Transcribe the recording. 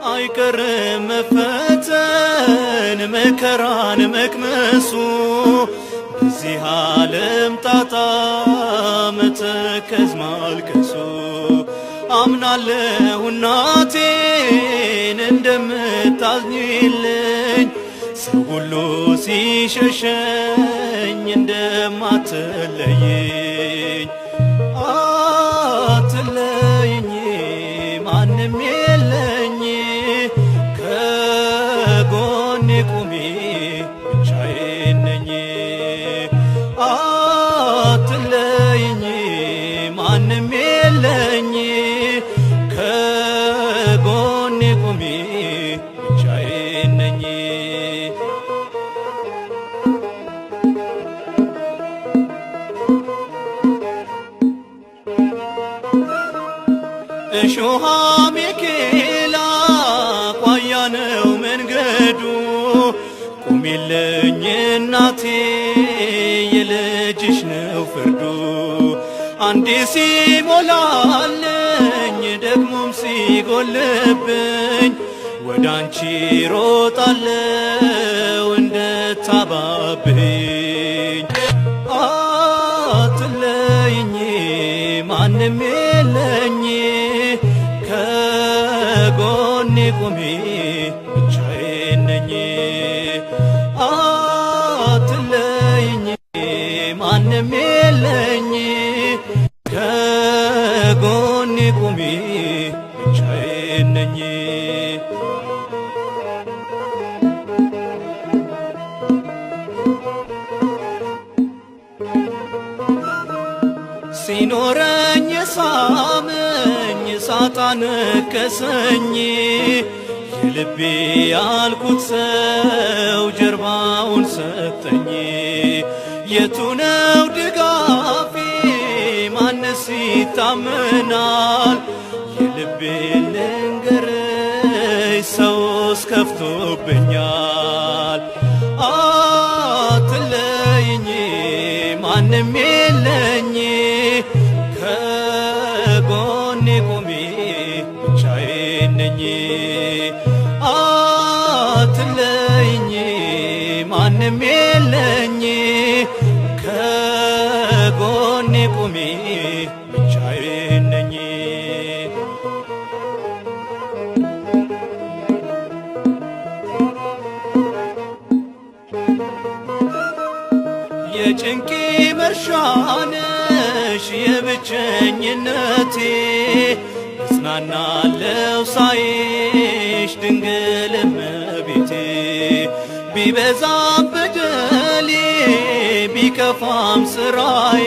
አይቀርም መፈተን መከራን መቅመሱ በዚህ ዓለም ጣጣ መተከዝ ማልቀሱ አምናለሁ እናቴን እንደምታዝኝልኝ ሰው ሁሉ ሲሸሸኝ እንደማትለይኝ አትለይኝ ማንም የለኝ ከጎኔ ቁሚ ብቻዬን ነኝ አትለይኝ ማንም የለኝ ከጎኔ ቁሚ ብቻዬን ነኝ እሾሃ ሚኬላ ቋያ ነው መንገዱ ቁሚልኝ እናቴ የልጅሽ ነው ፍርዱ አንዴ ሲሞላልኝ ደግሞም ሲጎልብኝ ወዳንቺ ሮጣለው እንደታባብኝ አትለይኝ ማንም የለኝ ከጎኔ ቁሚ ብቻዬን ነኝ አትለይኝ ማንም የለኝ ከጎኔ ቁሚ ብቻዬን ነኝ ሲኖረኝ ሳመኝ ሳጣ ነከሰኝ የልቤ ያልኩት ሰው ጀርባውን ሰጠኝ የቱ ነው ድጋፌ ማንስ ይታመናል የልቤ ልንገርሽ ሰውስ ከፍቶብኛል አትለይኝ ማንም የለኝ ከጎኔ ቁሚ ብቻዬን ነኝ አትለይኝ ማንም የለኝ ከጎኔ ቁሚ ብቻዬን ነኝ የጭንቄ መርሻነሽ የብቸኝነቴ እጽናናለሁ ሳይሽ ድንግል እመቤቴ ቢበዛም በደሌ ቢከፋም ስራዬ